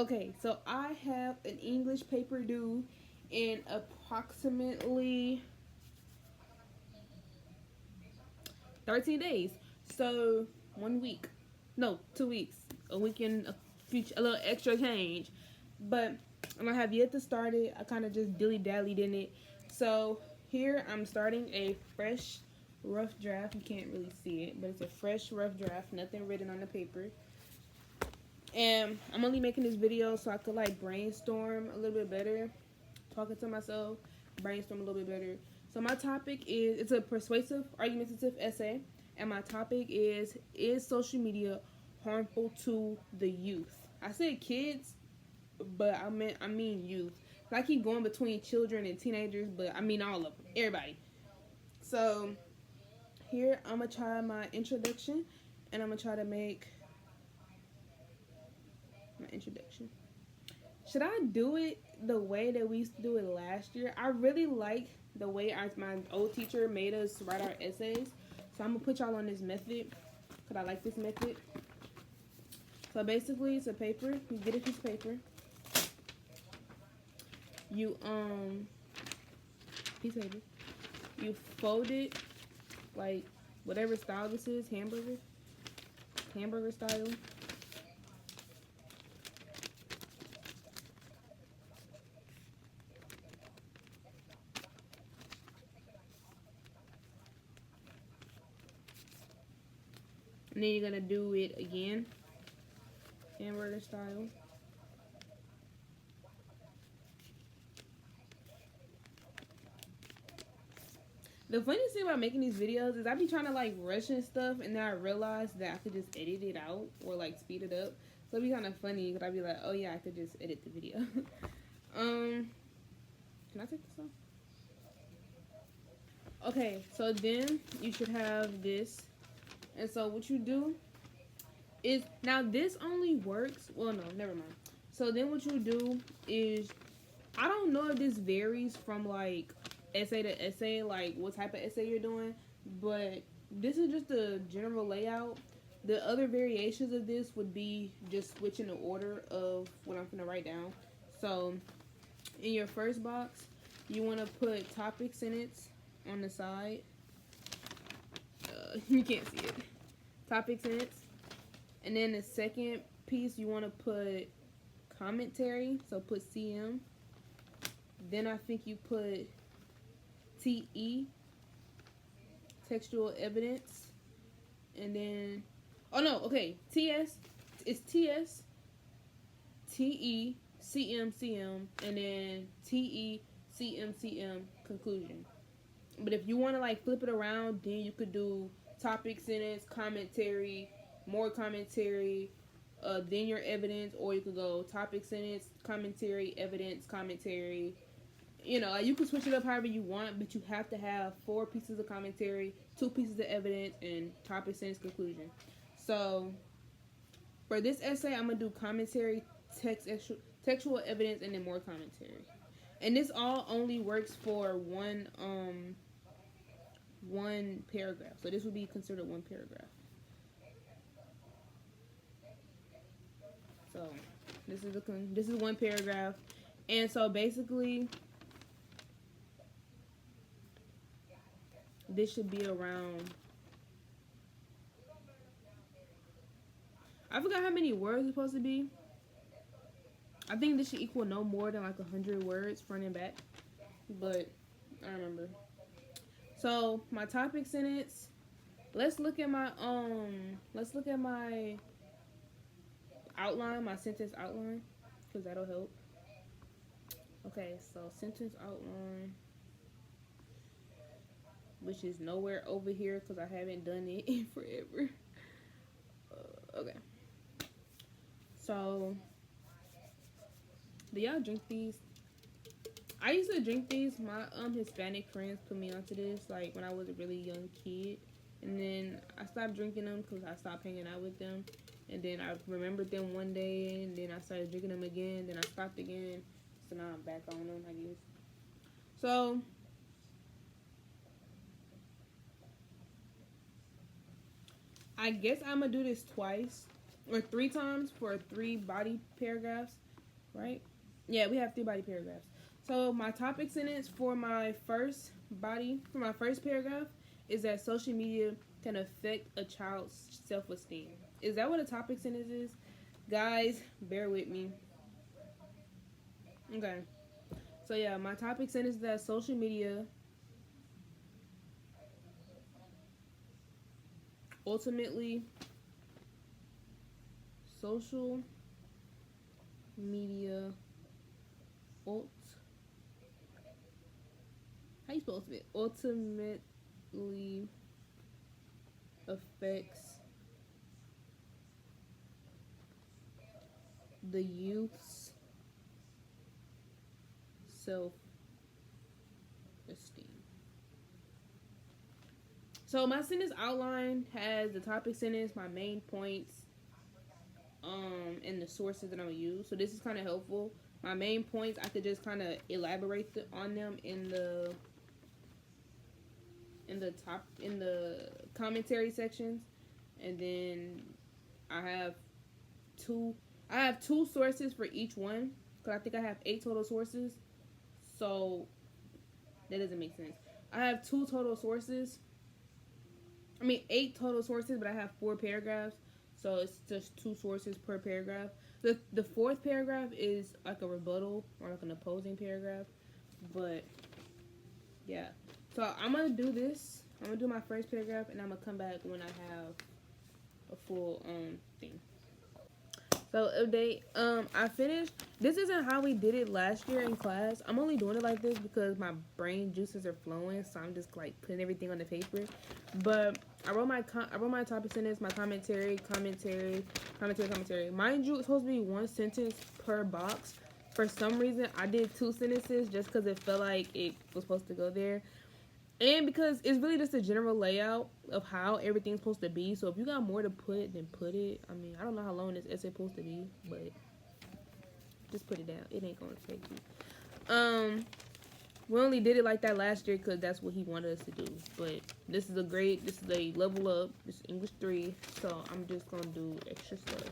Okay, so I have an English paper due in approximately 13 days. So 1 week. No, 2 weeks. A weekend, a little extra change. But I have yet to start it. I kind of just dilly-dallied in it. So here I'm starting a fresh rough draft. You can't really see it, but it's a fresh rough draft. Nothing written on the paper. And I'm only making this video so I could like brainstorm a little bit better, talking to myself, brainstorm a little bit better. So my topic it's a persuasive, argumentative essay, and my topic is social media harmful to the youth? I said kids, but I mean youth. I keep going between children and teenagers, but I mean all of them, everybody. So here I'm gonna try my introduction, and I'm gonna try to make my introduction. Should I do it the way that we used to do it last year? I really like the way my old teacher made us write our essays. So I'm going to put y'all on this method because I like this method. So basically, it's a paper. You get a piece of paper. You, piece of paper. You fold it like whatever style this is, hamburger style. And then you're going to do it again, hamburger style. The funniest thing about making these videos is I be trying to like rush and stuff, and then I realize that I could just edit it out or like speed it up. So it'd be kind of funny because I'd be like, oh yeah, I could just edit the video. Can I take this off? Okay, so then you should have this. And so what you do is, now this only works, well no, never mind. So then what you do is, I don't know if this varies from like essay to essay, like what type of essay you're doing, but this is just the general layout. The other variations of this would be just switching the order of what I'm going to write down. So in your first box, you want to put topics in it on the side. You can't see it. Topics in it. And then the second piece, you want to put commentary. So put CM. Then I think you put TE, textual evidence. And then, oh no, okay, TS, it's TS, TE, CM, CM, and then TE, CM, CM, conclusion. But if you want to like flip it around, then you could do topic sentence, commentary, more commentary, then your evidence, or you could go topic sentence, commentary, evidence, commentary. You know, you can switch it up however you want, but you have to have 4 pieces of commentary, 2 pieces of evidence, and topic sentence, conclusion. So for this essay, I'm gonna do commentary, textual evidence, and then more commentary. And this all only works for one paragraph. So this would be considered one paragraph. So this is one paragraph, and so basically this should be around, I forgot how many words it's supposed to be. I think this should equal no more than like 100 words front and back, but I remember. So my topic sentence, let's look at my outline, my sentence outline, because that'll help. Okay, so sentence outline, which is nowhere over here because I haven't done it in forever. Okay. So, do y'all drink these? I used to drink these. My Hispanic friends put me onto this, like when I was a really young kid, and then I stopped drinking them because I stopped hanging out with them. And then I remembered them one day, and then I started drinking them again. Then I stopped again, so now I'm back on them, I guess. So I guess I'm gonna do this twice or 3 times for 3 body paragraphs. right? Yeah, we have 3 body paragraphs. So my topic sentence for my first paragraph is that social media can affect a child's self-esteem. Is that what a topic sentence is? Guys, bear with me. Okay. So yeah, my topic sentence is that ultimately social media ult how you spell ultimate? Ultimately affects the youth's self esteem. So my sentence outline has the topic sentence, my main points, and the sources that I'm gonna use. So this is kind of helpful. My main points, I could just kind of elaborate on them in the commentary sections, and then I have two sources for each one, because I think I have 8 total sources. So that doesn't make sense. I have 2 total sources. I mean 8 total sources, but I have 4 paragraphs, so it's just 2 sources per paragraph. The 4th paragraph is like a rebuttal or like an opposing paragraph, but yeah. So I'm gonna do this. I'm gonna do my first paragraph, and I'm gonna come back when I have a full thing. So update. I finished. This isn't how we did it last year in class. I'm only doing it like this because my brain juices are flowing, so I'm just like putting everything on the paper. But I wrote my topic sentence, my commentary. Mind you, it's supposed to be 1 sentence per box. For some reason, I did 2 sentences just because it felt like it was supposed to go there. And because it's really just a general layout of how everything's supposed to be. So if you got more to put, then put it. I mean, I don't know how long this essay supposed to be, but just put it down. It ain't going to affect you. We only did it like that last year because that's what he wanted us to do. But this is a level up. This is English 3, so I'm just going to do extra stuff.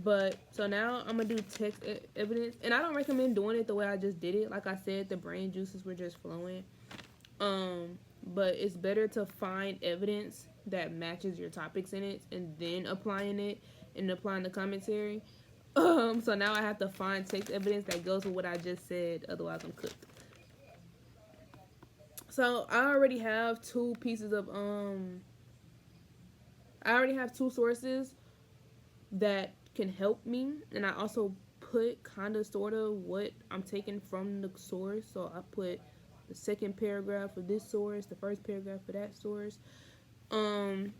But, so now I'm going to do text evidence. And I don't recommend doing it the way I just did it. Like I said, the brain juices were just flowing. But it's better to find evidence that matches your topic sentence and then applying it and applying the commentary. So now I have to find text evidence that goes with what I just said, otherwise I'm cooked. So I already have 2 pieces of I already have 2 sources that can help me, and I also put kind of sort of what I'm taking from the source. So I put the 2nd paragraph for this source, the 1st paragraph for that source. So I'm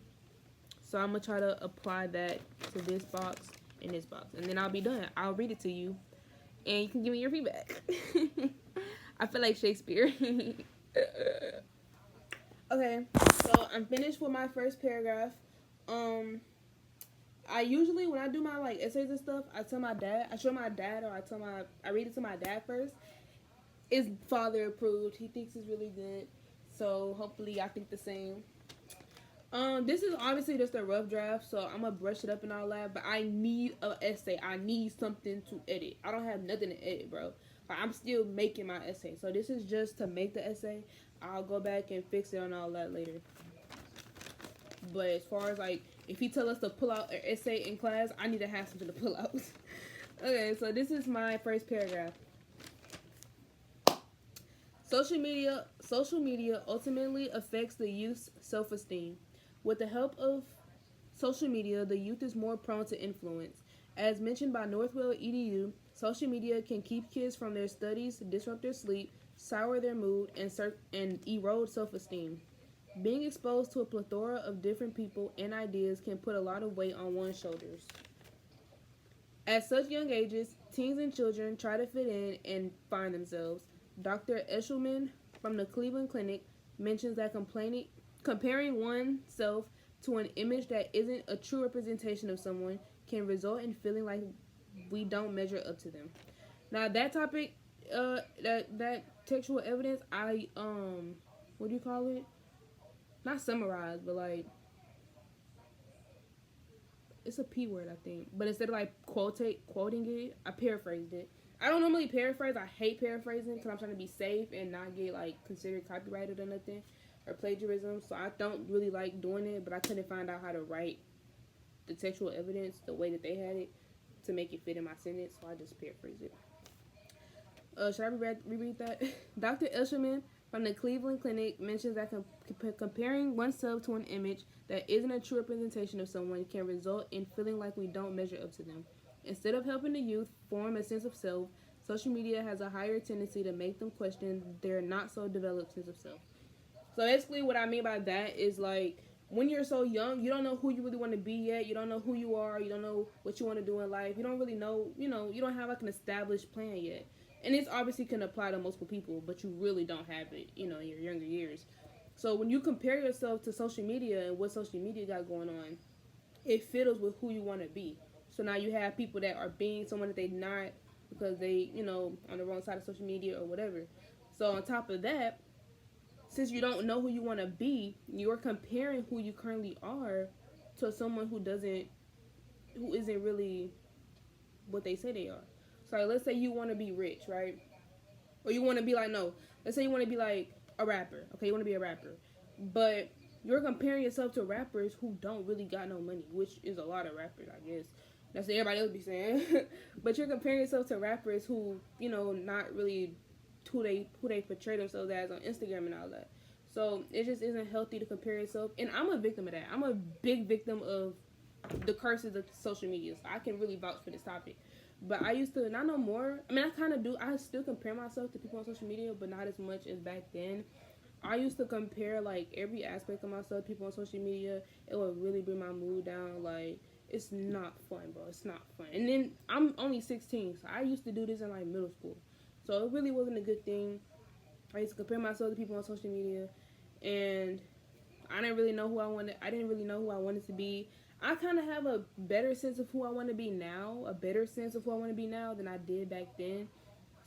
gonna try to apply that to this box and this box, and then I'll be done. I'll read it to you, and you can give me your feedback. I feel like Shakespeare. Okay, so I'm finished with my first paragraph. I usually, when I do my like essays and stuff, I show my dad, or I read it to my dad first. It's father approved. He thinks it's really good, so hopefully I think the same. This is obviously just a rough draft, so I'm gonna brush it up and all that. But I need an essay. I need something to edit. I don't have nothing to edit, bro. Like, I'm still making my essay, so this is just to make the essay. I'll go back and fix it and all that later. But as far as like, if he tell us to pull out an essay in class, I need to have something to pull out. Okay, so this is my first paragraph. Social media ultimately affects the youth's self-esteem. With the help of social media, the youth is more prone to influence. As mentioned by Northwell EDU, social media can keep kids from their studies, disrupt their sleep, sour their mood, and erode self-esteem. Being exposed to a plethora of different people and ideas can put a lot of weight on one's shoulders. At such young ages, teens and children try to fit in and find themselves. Dr. Eshelman from the Cleveland Clinic mentions that comparing oneself to an image that isn't a true representation of someone can result in feeling like we don't measure up to them. Now that topic, that textual evidence, I what do you call it? Not summarize, but like, it's a P word, I think. But instead of like quoting it, I paraphrased it. I don't normally paraphrase. I hate paraphrasing because I'm trying to be safe and not get like considered copyrighted or nothing or plagiarism. So I don't really like doing it, but I couldn't find out how to write the textual evidence the way that they had it to make it fit in my sentence. So I just paraphrase it. Should I reread that? Dr. Eshelman from the Cleveland Clinic mentions that comparing oneself to an image that isn't a true representation of someone can result in feeling like we don't measure up to them. Instead of helping the youth form a sense of self, social media has a higher tendency to make them question their not so developed sense of self. So basically what I mean by that is like when you're so young, you don't know who you really want to be yet. You don't know who you are. You don't know what you want to do in life. You don't really know, you don't have like an established plan yet. And this obviously can apply to multiple people, but you really don't have it, in your younger years. So when you compare yourself to social media and what social media got going on, it fiddles with who you want to be. So now you have people that are being someone that they're not because they, on the wrong side of social media or whatever. So on top of that, since you don't know who you want to be, you're comparing who you currently are to someone who isn't really what they say they are. So let's say you want to be rich, right? Or you want to be let's say you want to be like a rapper. Okay, you want to be a rapper. But you're comparing yourself to rappers who don't really got no money, which is a lot of rappers, I guess. That's what everybody else be saying. But you're comparing yourself to rappers who, not really who they portray themselves as on Instagram and all that. So it just isn't healthy to compare yourself. And I'm a victim of that. I'm a big victim of the curses of social media. So I can really vouch for this topic. But I used to, not no more. I mean, I kind of do. I still compare myself to people on social media, but not as much as back then. I used to compare, like, every aspect of myself to people on social media. It would really bring my mood down. Like, it's not fun, bro. It's not fun. And then I'm only 16, so I used to do this in, like, middle school. So it really wasn't a good thing. I used to compare myself to people on social media. And I didn't really know who I wanted. I didn't really know who I wanted to be. I kind of have a better sense of who I want to be now, than I did back then.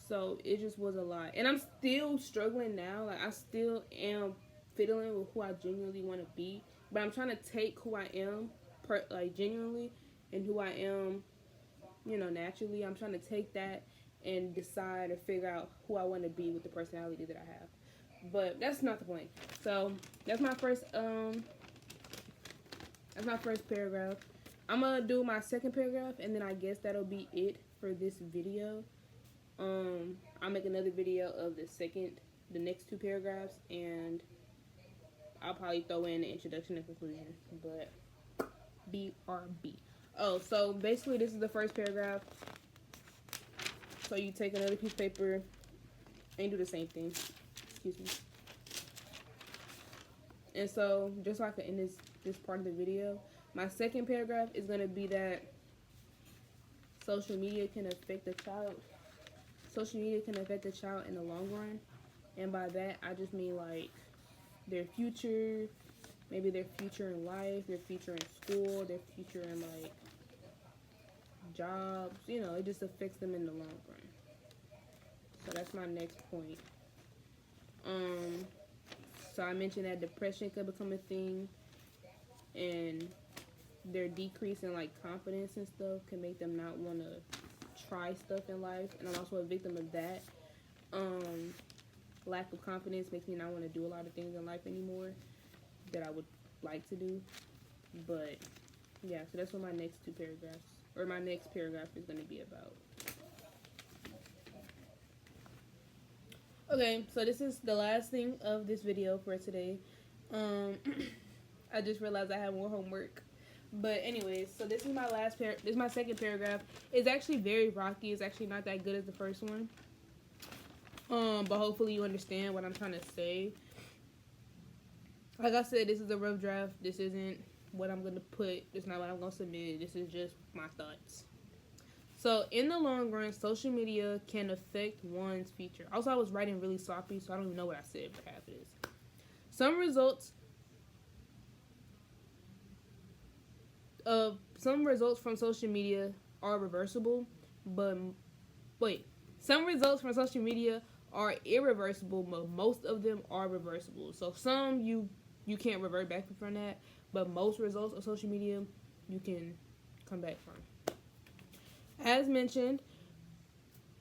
So it just was a lot. And I'm still struggling now. Like, I still am fiddling with who I genuinely want to be. But I'm trying to take who I am, genuinely, and who I am, naturally. I'm trying to take that and decide or figure out who I want to be with the personality that I have. But that's not the point. So that's my first paragraph. I'm gonna do my second paragraph, and then I guess that'll be it for this video. I'll make another video of the next two paragraphs, and I'll probably throw in the introduction and conclusion. But BRB. Oh, so basically this is the first paragraph. So you take another piece of paper and do the same thing. Excuse me. And so, just so I can end this part of the video, my second paragraph is going to be that social media can affect the child. Social media can affect the child in the long run. And by that, I just mean, like, their future, maybe their future in life, their future in school, their future in, like, jobs. It just affects them in the long run. So that's my next point. So I mentioned that depression could become a thing, and their decrease in, like, confidence and stuff can make them not want to try stuff in life, and I'm also a victim of that. Lack of confidence makes me not want to do a lot of things in life anymore that I would like to do. But yeah, so that's what my next paragraph is going to be about. Okay, so this is the last thing of this video for today. I just realized I have more homework. But anyways, so this is my this is my second paragraph. It's actually very rocky. It's actually not that good as the first one. But hopefully you understand what I'm trying to say. Like I said, this is a rough draft. This isn't what I'm going to put. It's not what I'm going to submit. This is just my thoughts. So, in the long run, social media can affect one's future. Also, I was writing really sloppy, so I don't even know what I said for half of this. Some results from social media are reversible, but some results from social media are irreversible, but most of them are reversible. So some you can't revert back from that, but most results of social media you can come back from. As mentioned,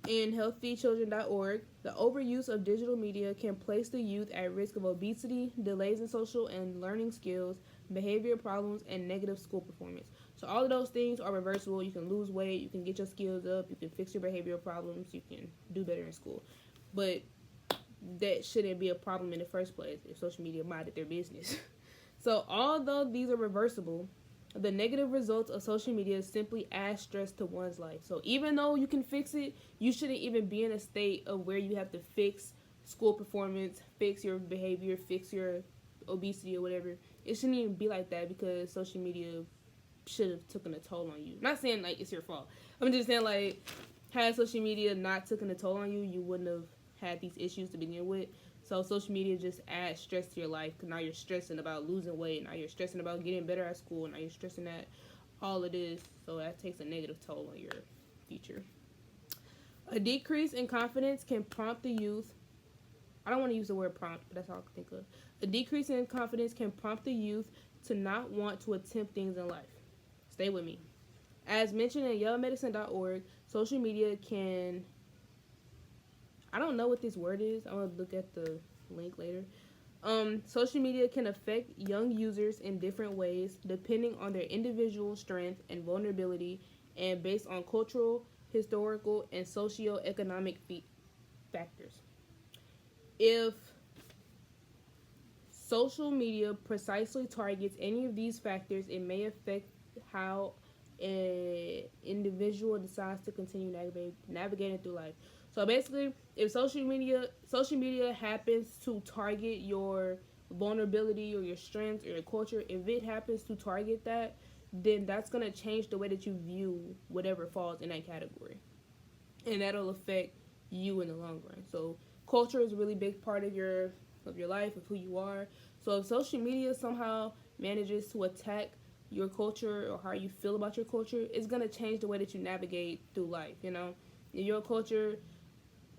in healthychildren.org, the overuse of digital media can place the youth at risk of obesity, delays in social and learning skills, behavioral problems, and negative school performance. So all of those things are reversible. You can lose weight, you can get your skills up, you can fix your behavioral problems, you can do better in school. But that shouldn't be a problem in the first place if social media minded their business. So although these are reversible, the negative results of social media simply add stress to one's life. So even though you can fix it, you shouldn't even be in a state of where you have to fix school performance, fix your behavior, fix your obesity or whatever. It shouldn't even be like that because social media should have taken a toll on you. I'm not saying like it's your fault. I'm just saying like had social media not taken a toll on you, you wouldn't have had these issues to begin with. So social media just adds stress to your life because now you're stressing about losing weight, now you're stressing about getting better at school, now you're stressing at all of this. So that takes a negative toll on your future. A decrease in confidence can prompt the youth. I don't want to use the word prompt, but that's all I can think of. A decrease in confidence can prompt the youth to not want to attempt things in life. Stay with me. As mentioned in yellamedicine.org, social media can... I don't know what this word is. I'm going to look at the link later. Social media can affect young users in different ways depending on their individual strength and vulnerability and based on cultural, historical, and socioeconomic factors. If social media precisely targets any of these factors, it may affect how an individual decides to continue navigating through life. So basically, if social media happens to target your vulnerability or your strengths or your culture, if it happens to target that, then that's going to change the way that you view whatever falls in that category. And that'll affect you in the long run. So culture is a really big part of your life, of who you are. So if social media somehow manages to attack your culture or how you feel about your culture, it's going to change the way that you navigate through life, you know. If your culture,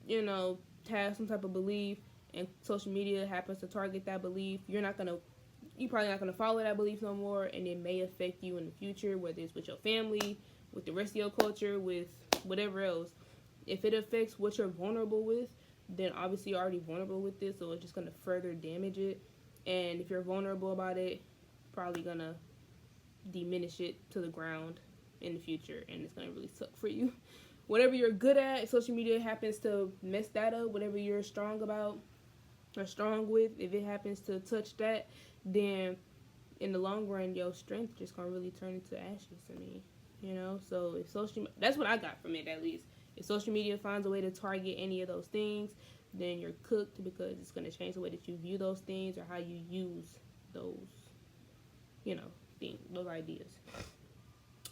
you know, has some type of belief and social media happens to target that belief, you're probably not gonna follow that belief no more, and it may affect you in the future, whether it's with your family, with the rest of your culture, with whatever else. If it affects what you're vulnerable with, then obviously you're already vulnerable with this, so it's just gonna further damage it. And if you're vulnerable about it, probably gonna diminish it to the ground in the future, and it's gonna really suck for you. Whatever you're good at, social media happens to mess that up. Whatever you're strong about or strong with, if it happens to touch that, then in the long run, your strength just gonna really turn into ashes to me, you know? So if that's what I got from it, at least. If social media finds a way to target any of those things, then you're cooked because it's gonna change the way that you view those things or how you use those, you know, things, those ideas.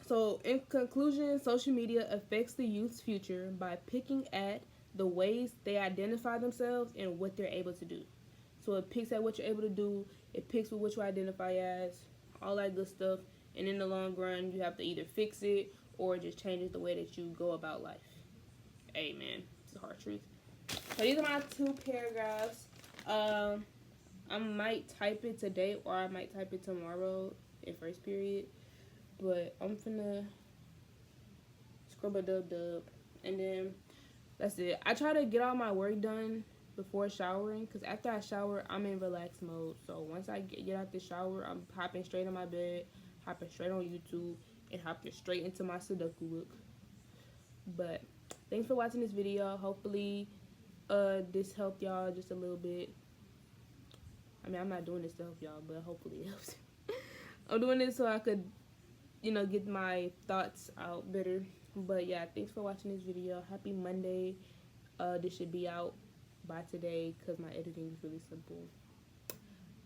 So, in conclusion, social media affects the youth's future by picking at the ways they identify themselves and what they're able to do. So, it picks at what you're able to do, it picks with what you identify as, all that good stuff, and in the long run, you have to either fix it or it just changes the way that you go about life. Amen. It's the hard truth. So, these are my 2 paragraphs. I might type it today or I might type it tomorrow in first period. But I'm finna scrub a dub, and then that's it. I try to get all my work done before showering, because after I shower, I'm in relaxed mode. So once I get out the shower, I'm hopping straight on my bed, hopping straight on YouTube, and hopping straight into my Sudoku book. But thanks for watching this video. Hopefully, this helped y'all just a little bit. I mean, I'm not doing this to help y'all, but hopefully it helps. I'm doing this so I could, you know, get my thoughts out better. But yeah, thanks for watching this video. Happy Monday. This should be out by today because my editing is really simple.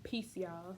Peace, y'all.